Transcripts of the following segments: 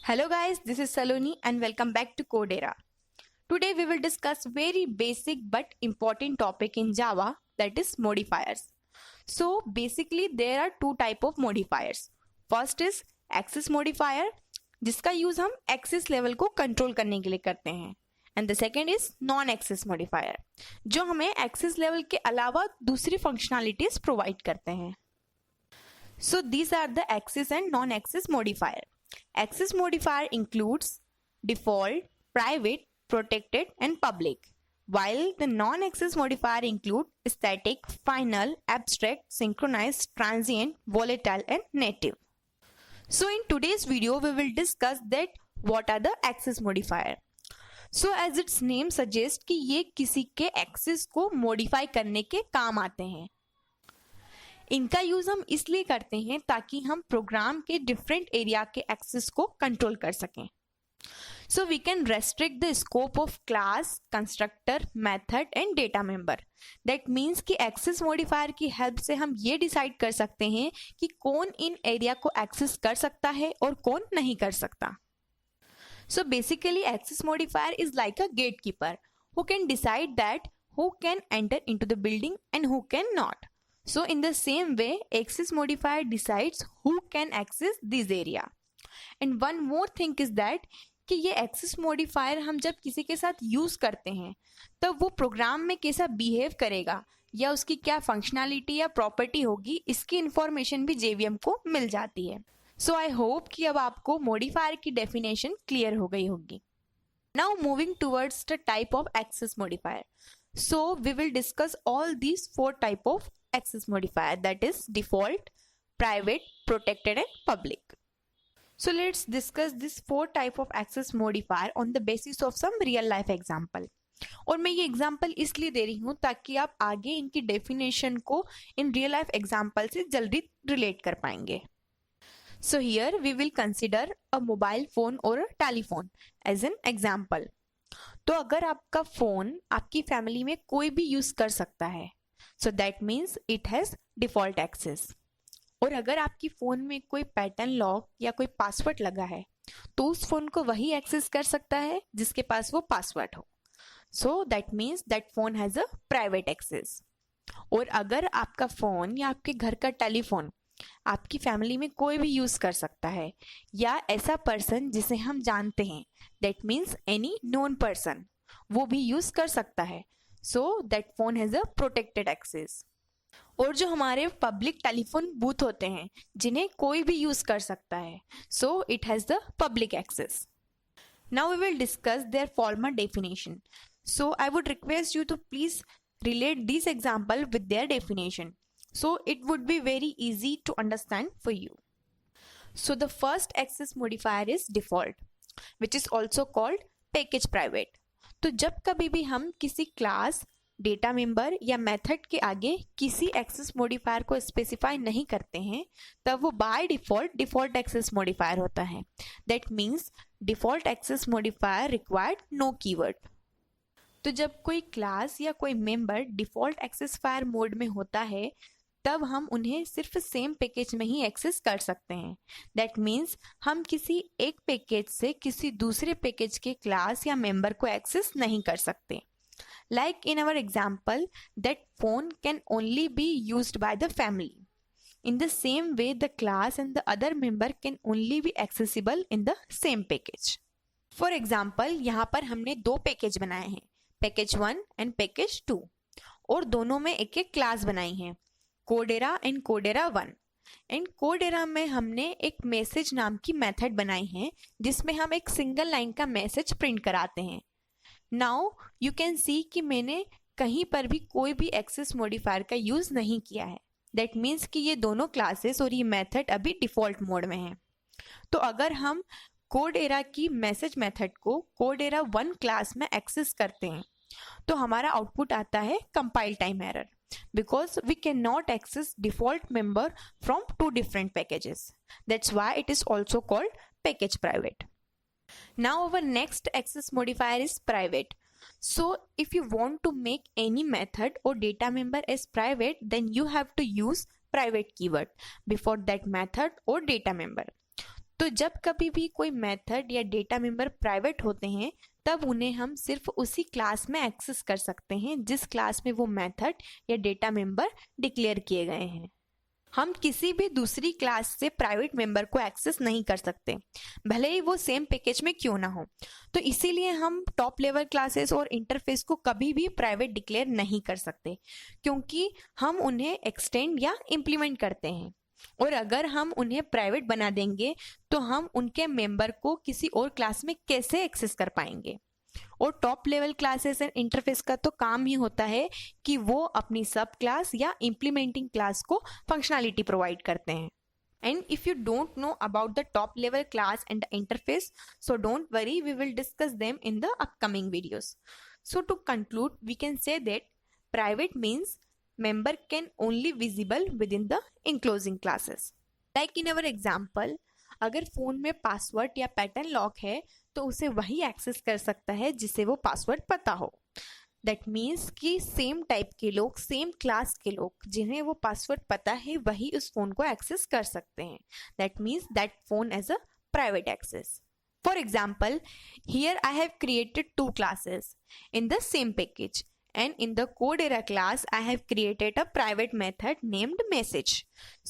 Hello guys, this is Saloni and welcome back to Codera. Today we will discuss very basic but important topic in Java, that is modifiers. So basically there are two type of modifiers. First is access modifier जिसका use हम access level को control करने के लिए करते हैं, and the second is non access modifier जो हमें एक्सेस लेवल के अलावा दूसरी फंक्शनैलिटीज प्रोवाइड करते हैं. So these are the access and non-access modifier. Access modifier includes default, private, protected and public, while the non-access modifier include static, final, abstract, synchronized, transient, volatile and native. So in today's video we will discuss that what are the access modifier. So as its name suggests कि ये किसी के access को modify करने के काम आते हैं. इनका यूज हम इसलिए करते हैं ताकि हम प्रोग्राम के डिफरेंट एरिया के एक्सेस को कंट्रोल कर सकें. So we can restrict the scope of class, constructor, method and data member. That means कि एक्सेस मॉडिफायर की हेल्प से हम ये डिसाइड कर सकते हैं कि कौन इन एरिया को एक्सेस कर सकता है और कौन नहीं कर सकता. So basically access modifier is like a gate keeper who can decide that who can enter into the building and who can not. So in the same way, access modifier decides who can access this area. And one more thing is that कि ये access modifier हम जब किसी के साथ use करते हैं तब वो प्रोग्राम में कैसा बिहेव करेगा या उसकी क्या फंक्शनैलिटी या प्रॉपर्टी होगी, इसकी इंफॉर्मेशन भी JVM को मिल जाती है. सो आई होप कि अब आपको मॉडिफायर की डेफिनेशन क्लियर हो गई होगी. Now moving towards the type of access modifier. So we will discuss all these four type of access modifier, that is default, private, protected and public. So let's discuss this four type of access modifier on the basis of some real life example. और मैं ये example इसलिए दे रही हूँ ताकि आप आगे इनकी डेफिनेशन को इन रियल लाइफ एग्जाम्पल से जल्दी रिलेट कर पाएंगे. So here we will consider a mobile phone or a telephone as an example. तो अगर आपका फोन आपकी फैमिली में कोई भी यूज कर सकता है, so that means it has default access. और अगर आपकी फोन में कोई पैटर्न लॉक या कोई पासवर्ड लगा है तो उस फोन को वही एक्सेस कर सकता है जिसके पास वो पासवर्ड हो. So that means that phone has a private access. और अगर आपका फोन या आपके घर का टेलीफोन आपकी फैमिली में कोई भी यूज कर सकता है या ऐसा पर्सन जिसे हम जानते हैं, that means any known person, वो भी यूज कर सकता है, so that phone has a protected access. और जो हमारे पब्लिक टेलीफोन बूथ होते हैं जिन्हें कोई भी यूज कर सकता है, so it has the public access. Now we will discuss their formal definition. So I would request you to please relate this example with their definition, so it would be very easy to understand for you. So the first access modifier is default, which is also called package private. तो जब कभी भी हम किसी class, data member या method के आगे किसी एक्सेस मॉडिफायर को स्पेसिफाई नहीं करते हैं तब वो बाय डिफॉल्ट एक्सेस मॉडिफायर होता है. That means default access modifier required no keyword. तो जब कोई क्लास या कोई मेंबर डिफॉल्ट एक्सेसफायर मोड में होता है तब हम उन्हें सिर्फ सेम पैकेज में ही एक्सेस कर सकते हैं. दैट मीन्स हम किसी एक पैकेज से किसी दूसरे पैकेज के क्लास या मेंबर को एक्सेस नहीं कर सकते. Like in our example, that phone can only be used by the family. In the same way, the class and the other member can only be accessible in the same package. For example, यहाँ पर हमने दो package बनाए हैं, package 1 and package 2, और दोनों में एक एक क्लास बनाई है, कोडेरा एंड कोडेरा 1. एंड कोडेरा में हमने एक मैसेज नाम की मेथड बनाई है जिसमें हम एक सिंगल लाइन का मैसेज प्रिंट कराते हैं. नाउ यू कैन सी कि मैंने कहीं पर भी कोई भी एक्सेस मॉडिफायर का यूज नहीं किया है. दैट मीन्स कि ये दोनों क्लासेस और ये मेथड अभी डिफॉल्ट मोड में है. तो अगर हम कोडेरा की मैसेज मेथड को कोडेरा 1 क्लास में एक्सेस करते हैं तो हमारा आउटपुट आता है compile time error, because we cannot access default member from two different packages. That's why it is also called package private. Now our next access modifier is private. So if you want to make any method or data member as private, then you have to use private keyword before that method or data member. तो जब कभी भी कोई method या data member private होते हैं तब उन्हें हम सिर्फ उसी क्लास में एक्सेस कर सकते हैं जिस क्लास में वो मेथड या डेटा मेंबर डिक्लेयर किए गए हैं। हम किसी भी दूसरी क्लास से प्राइवेट मेंबर को एक्सेस नहीं कर सकते, भले ही वो सेम पैकेज में क्यों ना हो। तो इसीलिए हम टॉप लेवल क्लासेस और इंटरफेस को कभी भी प्राइवेट डिक्लेयर नहीं कर सकते, क्योंकि हम उन्हें एक्सटेंड या इम्प्लीमेंट करते हैं। और अगर हम उन्हें प्राइवेट बना देंगे तो हम उनके मेंबर को किसी और क्लास में कैसे एक्सेस कर पाएंगे। और top level classes and interface का तो काम ही होता है कि वो अपनी सब क्लास या इम्प्लीमेंटिंग क्लास को फंक्शनैलिटी प्रोवाइड करते हैं। And if you don't know about the top level class and the interface, so don't worry, we will discuss them in the upcoming videos. So to conclude, we can say that private means member can only visible within the enclosing classes. Like in our example, अगर phone में password या pattern lock है तो उसे वही access कर सकता है जिसे वो पासवर्ड पता हो। दैट मीन्स कि सेम टाइप के लोग, सेम क्लास के लोग जिन्हें वो पासवर्ड पता है वही उस फोन को एक्सेस कर सकते हैं। That means that phone as a private access. For example, here I have created 2 classes in the same package, and in the Codera class I have created a private method named message.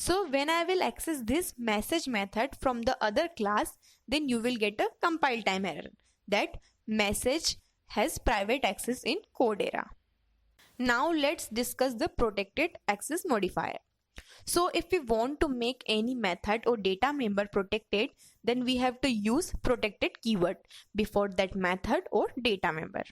So when I will access this message method from the other class, then you will get a compile time error that message has private access in Codera. Now let's discuss the protected access modifier. So if we want to make any method or data member protected, then we have to use protected keyword before that method or data member.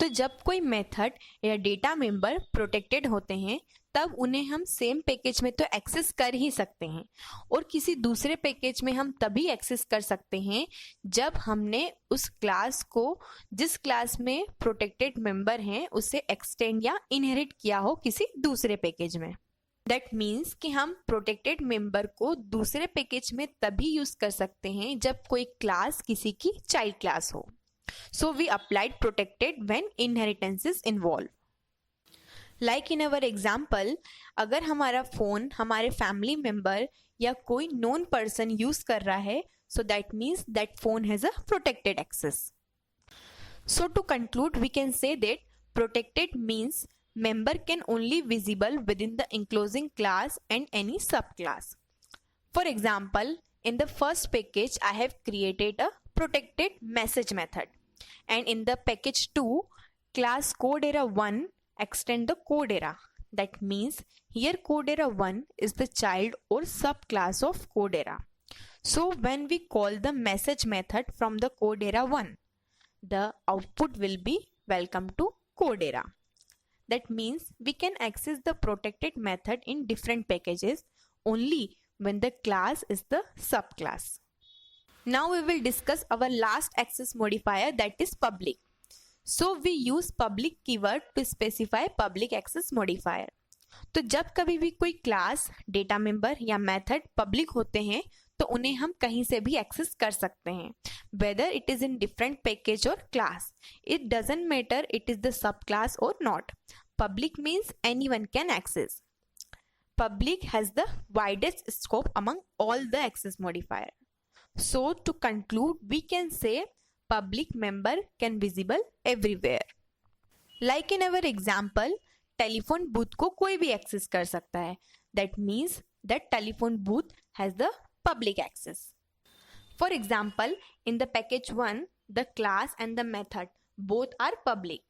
तो जब कोई method या data member protected होते हैं तब उन्हें हम same package में तो एक्सेस कर ही सकते हैं, और किसी दूसरे पैकेज में हम तभी एक्सेस कर सकते हैं जब हमने उस क्लास को, जिस क्लास में प्रोटेक्टेड मेंबर हैं, उसे एक्सटेंड या इनहेरिट किया हो किसी दूसरे पैकेज में। दैट मीन्स कि हम प्रोटेक्टेड मेंबर को दूसरे पैकेज में तभी यूज कर सकते हैं जब कोई क्लास किसी की चाइल्ड क्लास हो। So we applied protected when inheritance is involved. Like in our example, अगर हमारा फोन हमारे फैमिली मेंबर या कोई नोन पर्सन यूज कर रहा है, so that means that phone has a protected access. So to conclude, we can say that protected means member can only visible within the enclosing class and any subclass. For example, in the first package I have created a protected message method, and in the package 2 class Codera 1 extend the Codera. That means here Codera 1 is the child or subclass of Codera. So when we call the message method from the Codera 1, the output will be welcome to Codera. That means we can access the protected method in different packages only when the class is the subclass. Now we will discuss our last access modifier, that is public. So we use public keyword to specify public access modifier. तो जब कभी भी कोई class, data member या method public होते हैं तो उन्हें हम कहीं से भी एक्सेस कर सकते हैं, whether it is in different package or class. It doesn't matter it is the subclass or not. Public means anyone can access. Public has the widest scope among all the access modifier. So to conclude, we can say public member can visible everywhere. Like in our example, telephone booth को कोई भी access कर सकता है. That means that telephone booth has the public access. For example, in the package 1, the class and the method both are public.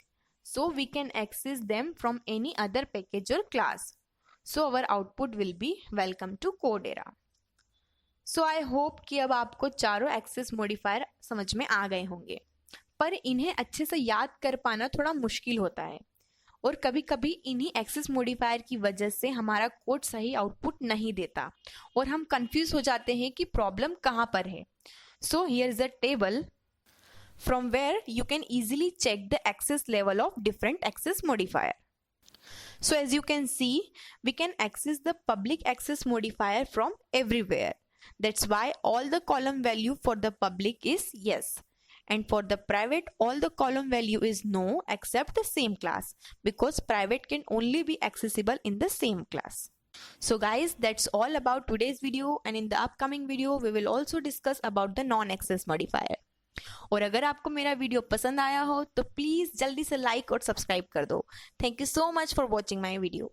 So we can access them from any other package or class. So our output will be welcome to Codera. So I hope कि अब आपको चारों access modifier समझ में आ गए होंगे, पर इन्हें अच्छे से याद कर पाना थोड़ा मुश्किल होता है, और कभी कभी इन्हीं एक्सेस मॉडिफायर की वजह से हमारा कोड सही आउटपुट नहीं देता और हम कंफ्यूज हो जाते हैं कि प्रॉब्लम कहाँ पर है. So here is a table from where you can easily check the access level of different access modifier. So as you can see, we can access the public access modifier from everywhere. That's why all the column value for the public is yes, and for the private all the column value is no except the same class, because private can only be accessible in the same class. So guys, that's all about today's video, and in the upcoming video we will also discuss about the non-access modifier. और अगर आपको मेरा video पसंद आया हो तो please जल्दी से लाइक और सब्सक्राइब कर दो. Thank you so much for watching my video.